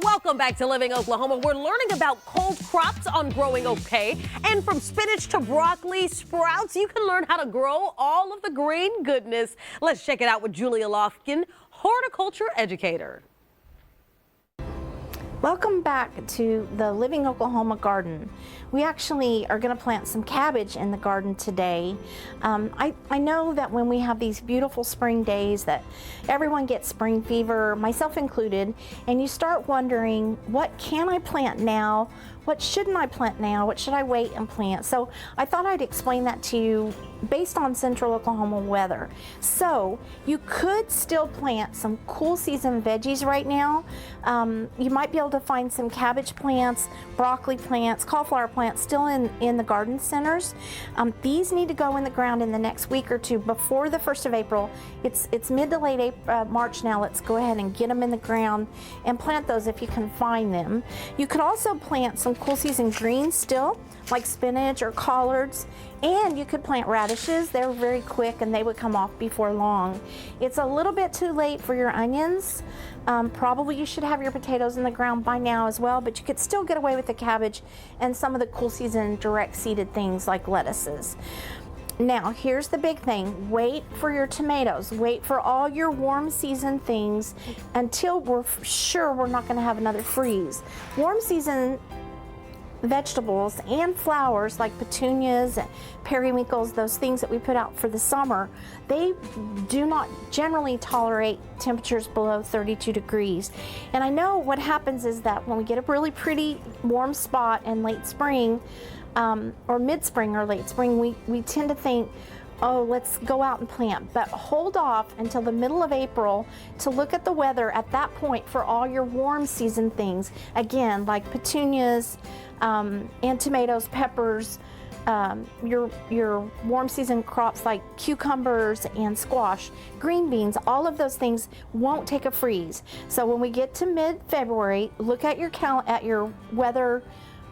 Welcome back to Living Oklahoma. We're learning about cold crops on growing okay. And from spinach to broccoli, sprouts, you can learn how to grow all of the green goodness. Let's check it out with Julia Lofkin, horticulture educator. Welcome back to the Living Oklahoma garden. We actually are going to plant some cabbage in the garden today. I know that when we have these beautiful spring days that everyone gets spring fever, myself included, and you start wondering, what can I plant now? What shouldn't I plant now? What should I wait and plant? So I thought I'd explain that to you based on central Oklahoma weather. So you could still plant some cool season veggies right now. You might be able to find some cabbage plants, broccoli plants, cauliflower plants still in the garden centers. These need to go in the ground in the next week or two before the 1st of April. It's mid to late March now. Let's go ahead and get them in the ground and plant those if you can find them. You could also plant some cool season greens still, like spinach or collards, and you could plant radishes. They're very quick and they would come off before long. It's a little bit too late for your onions. Probably you should have your potatoes in the ground by now as well, but you could still get away with the cabbage and some of the cool season direct seeded things like lettuces. Now, here's the big thing. Wait for your tomatoes. Wait for all your warm season things until we're sure we're not going to have another freeze. Warm season vegetables and flowers like petunias and periwinkles, those things that we put out for the summer, they do not generally tolerate temperatures below 32 degrees. And I know what happens is that when we get a really pretty warm spot in late spring, or mid-spring or late spring, we tend to think, oh, let's go out and plant. But hold off until the middle of April to look at the weather at that point for all your warm season things. Again, like petunias and tomatoes, peppers, your warm season crops like cucumbers and squash, green beans, all of those things won't take a freeze. So when we get to mid-February, look at your weather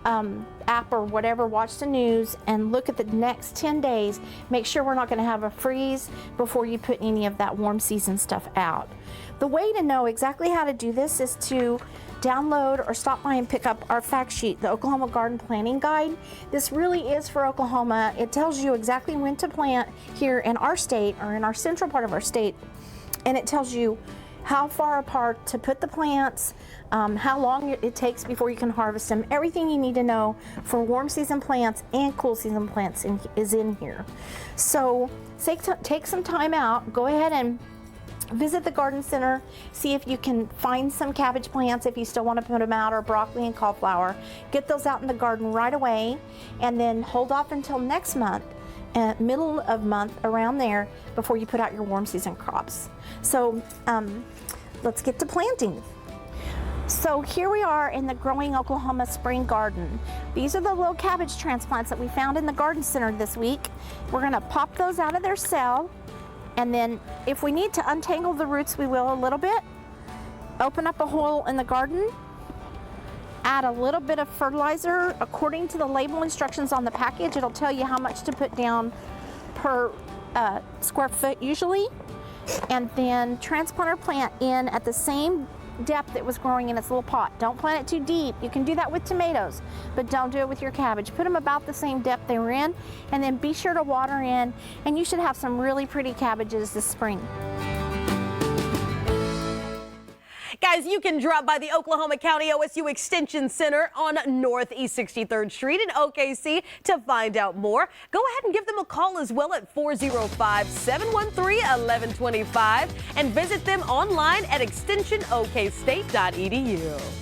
app or whatever, watch the news and look at the next 10 days. Make sure we're not going to have a freeze before you put any of that warm season stuff out. The way to know exactly how to do this is to download or stop by and pick up our fact sheet, the Oklahoma Garden Planning Guide. This really is for Oklahoma. It tells you exactly when to plant here in our state or in our central part of our state, and it tells you how far apart to put the plants, how long it takes before you can harvest them. Everything you need to know for warm season plants and cool season plants is in here. So take some time out, go ahead and visit the garden center, see if you can find some cabbage plants if you still want to put them out, or broccoli and cauliflower. Get those out in the garden right away, and then hold off until next month, middle of month, around there, before you put out your warm season crops. So let's get to planting. So here we are in the Growing Oklahoma Spring Garden. These are the little cabbage transplants that we found in the garden center this week. We're going to pop those out of their cell, and then if we need to untangle the roots, we will a little bit. Open up a hole in the garden, add a little bit of fertilizer. According to the label instructions on the package, it'll tell you how much to put down per square foot usually, and then transplant our plant in at the same depth it was growing in its little pot. Don't plant it too deep. You can do that with tomatoes, but don't do it with your cabbage. Put them about the same depth they were in, and then be sure to water in, and you should have some really pretty cabbages this spring. Guys, you can drop by the Oklahoma County OSU Extension Center on Northeast 63rd Street in OKC to find out more. Go ahead and give them a call as well at 405-713-1125 and visit them online at extensionokstate.edu.